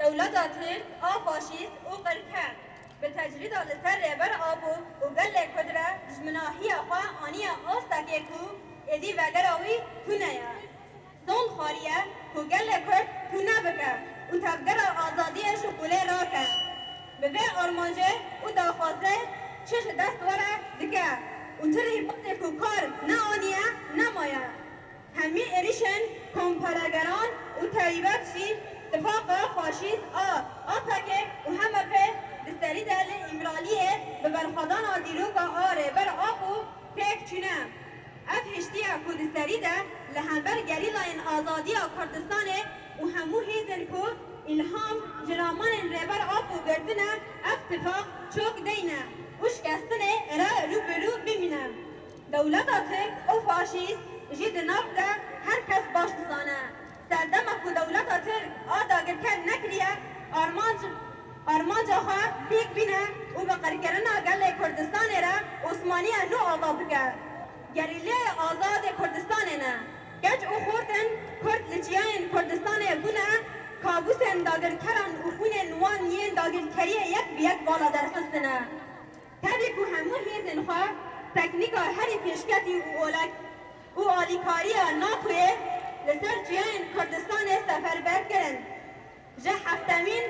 دولت ترک فاشیست و قرکه به تجرید لسر رهبر آبو و گل کدره دشمناهی خواه آنی آستکی کو ادی وگراوی تونه سون خاریه کو گل کد تونه بکه و تبگر آزادی شکوله را که به وی آرمانجه و داخوازه چش دست وره دکه و تری بطه کو کار نه آنیه نه مایه همی اریشن کمپرگران و تریبت شی اتفاق فاشیست آپکه و همه په دستری دل امرالیه به برخدان دیروگا آره بر آقو پیک چونه اف هشتیه که دستری ده لهنبر گریلاین آزادی کردستانه و همو هیزن که الهام جرامان ریبر آقو گردنه اتفاق چوک دینه و شکستنه را رو برو بمینه دولت ترک و فاشیست جید ناف ده هر کس باش دزانه سردمه که دولت ترک داگرکن نکریه آرمانجا خواه پیک بینه و به قرکرنا گل کردستان را عثمانی نو آبا بگه گریله آزاد کردستان نه گج او خوردن کرد لجیان کردستان بونه کابوسن داگرکران و خون نوان یین داگرکریه یک بیک بالا درخستنه تبی که همون هیزن خواه تکنیکا هری پیشکتی و آلیکاری ناکوه لسر جیان کردستان سفربر کرن جه هفتمین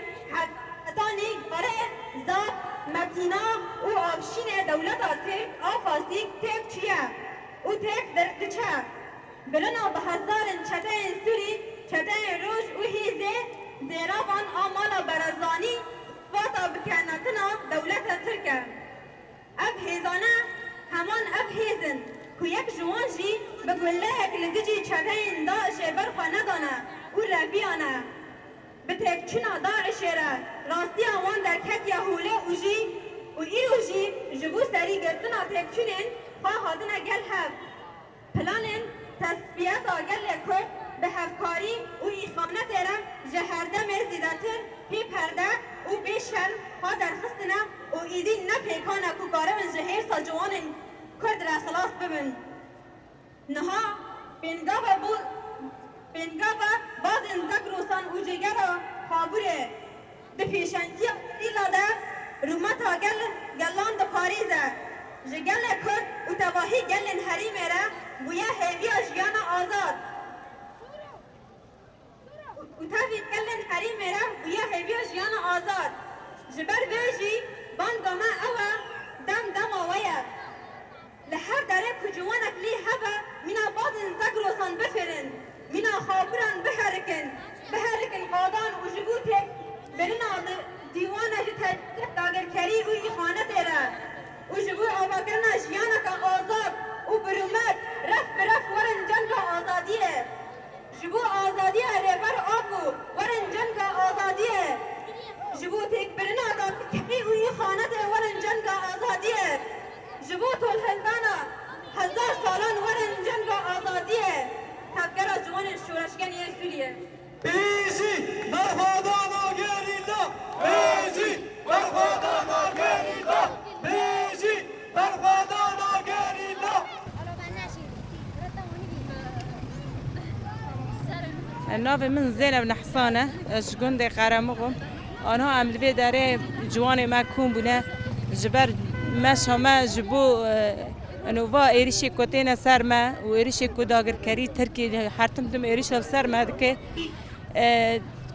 حتانی قره زاد متینا و آفشین دولت ترک آفاسیک تک چیه و تک درکچه بلنا به هزارن چتین سوری چتین روش و هیزه زیرابان آمالا برزانی فاتا بکنتنا دولت ترکه اب هیزانه همان اب هیزن که یک جوان جی به گله اکلدجی چتین داعش برخوا ندانه و رفیانه به تکچنا داعش را راستی آوان در کت یهوله اوجی و ای اوجی جبو سری گرتنا تکچنین خواه هادنه گل هف پلانین تصفیت گل کرد به هفکاری و ایخانت را جهرده مرزیدتر پی پرده و بیشتر خواه درخستنه و ایدی نپیکانه که کاره من جهیر سا جوانین کرد را خلاص ببین نها بینگاوه باز انزک روسان او جگره خابوره ده پیشنتی دیلاده رومتا گلان ده پاریزه جگل کرد و تواهی گلن حریمه را بویا هیویا جیانا آزاد و تاوی گلن حریمه را بویا هیویا جیانا آزاد جبر بیجی بانگاما اوه دم آویه لحر داره کجوانک لی هبه مینا باز انزک روسان بفرن مینا خابران بهرکن قادان و جبوته برنا دیوانه جی تاگرکری و ایخانه تیره و جبو آباکرنا جیانه که آزاد و برومت رف ورن جنگ آزادیه جبو آزادیه ریبر آبو و ورن جنگ آزادیه جبو تک برنا دا تکی اوی خانت ورن جنگ آزادیه جبو طول هلدانا 1000 سالان ورن جنگ آزادیه تفکر جوان شورشگنی سوریه بیزی برخوادانا گریلا بیزی برخوادانا گریلا بیزی برخوادانا گریلا ناف من زینب نحسانه جگند قرمقم آنها عملی داره جوان ما کون بونه جبر مش همه جبو انووا ایریشی کتین سر ما و ایریشی کداگر کری ترکی حرتم دم ایریش سر ما دکه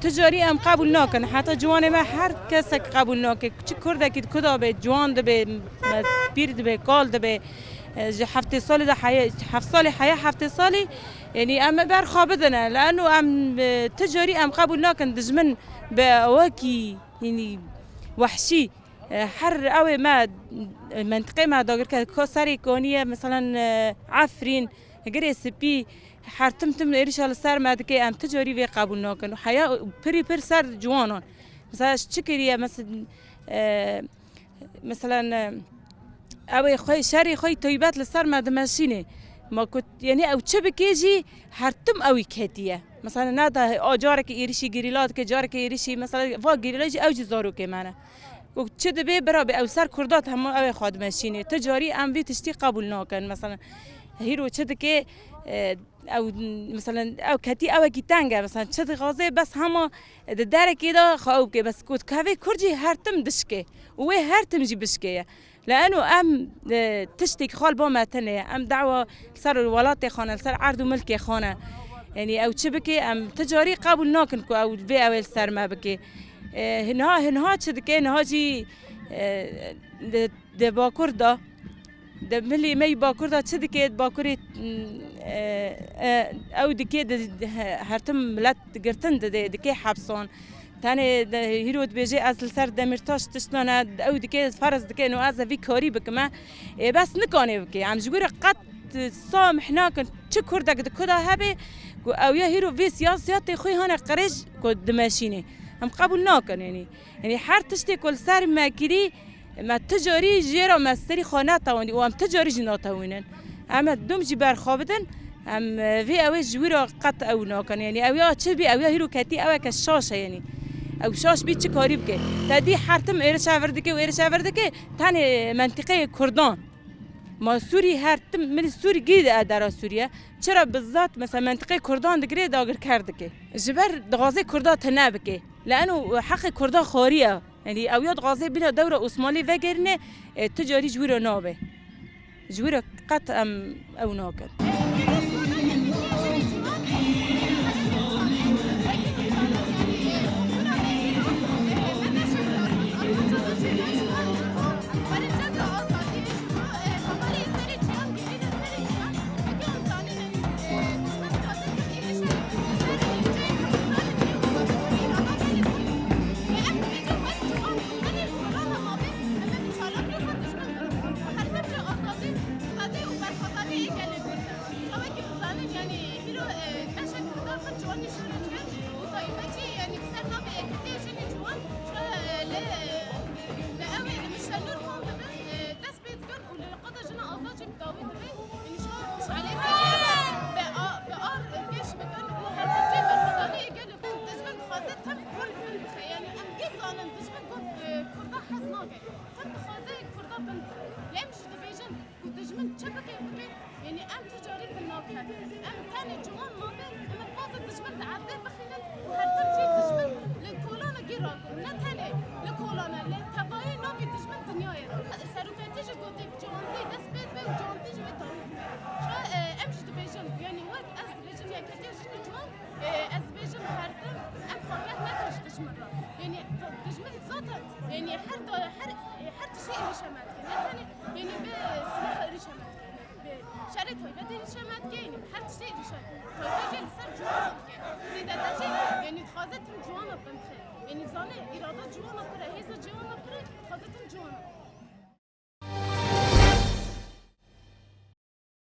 تجاری ام قبول نکن حتی جوان ما هر کس قبول نکه چه کرده که کدا به جوان ده به پیر ده به کال ده به 7 سال ده حیا 7 سال حیا 7 سالی يعني أما برخابدنا لأنه أم تجاري أم قبول ناكن دجمن بواكي يعني وحشي حر أوي ما منطقة ما داير كسري كونية مثلا عفرين غير سبي حرتم إيش على سر ما دكي أم تجاري في قبول ناكن وحياة بري سر جوانان مثلا شكرية مثلا أوي خوي شري خوي طيبات لسر ما دمشينه ما كنت يعني أو تشبكيجي حرتم أوي كهدية مثلا نادا جارك إيرشي جريلات كجارك إيرشي مثلا فا جريلاج أو جزارو كمانه وتشد بيه برا أو سر كردات هم أوي خاد ماشينه تجاري أم في تشتي قبول ناكن مثلا هيرو تشد كي أو مثلا أو كتي أو كيتانجا مثلا تشد غازي بس هما الدار كده خاوب كي بس كنت كافي كرجي هرتم دشكي وهي هرتم جي بشكيه لأنه أم تشتك خال بوما تنية أم دعوة صار الولاد خانة صار عرض ملك خانة يعني أو تشبكي أم تجاري قبل ناكنكو أو في أول صار ما بكي هنها تشدكي هنها جي د باكوردا د ملي مي باكوردا تشدكي باكوري أو دكي هرتم ملت قرتن دكي حبسون تاني هيرود بيجي أصل سر دمرتاش تشتنا أو دكي فرز دكي إنه أزا في كاري بكما بس نكاني بكي عم جبر قط سامحنا كن شكر دك دكدا هبي أو يا هيرو في سياسات خوي هنا قريج كود دماشيني هم قبول ناكن يعني حر تشتي كل سر ما كري ما تجاري جيرا ما سري خانات تاوني وام تجاري جنات تاونن أما دوم جبر خابدن أم في أوي جويرا قط أو ناكن يعني أو يا تشبي أو يا هيرو كتي أو كشاشة يعني او شاش بيت كاري بك تدي حرتم ايرش اوردكي وايرش اوردكي تاني منطقه كردان ما سوري هرتم من سوري جيد در سوريا چرا بالذات مثلا منطقه كردان دغري داگر كردكي جبر غازي كردان تنابكي لانه حق كردان خاريه يعني او ياد غازي بلا دوره عثماني وگرنه تجاري جويرو نابه جويرو قط ام او ناكن يعني أم تجاري بالناقة أم ثاني جوان مابي أم بعض الدجمن عدل بخينا وهالترجي الدجمن لكولانا جيراكو نتاني لكولانا لتباي نوبي الدجمن دنيا يرا سروكاتي جوتي جوانتي دس بيت بي وجوانتي جوي طاري شو أمش دبيجن يعني وقت أز بيجن يعني كتير شنو جوان أز بيجن هرتم أم خاكات نتاش دجمن يعني دجمن ذاته يعني هر شيء رشامات نتاني يعني بسلاح رشامات شرط هاي بدي رشامات كيني هر شيء رشام هاي جل سر جوانات كين زيدا تجي يعني تخاذتهم جوانا بمخير يعني زاني إرادة جوانا برا هيزا جوانا برا تخاذتهم جوانا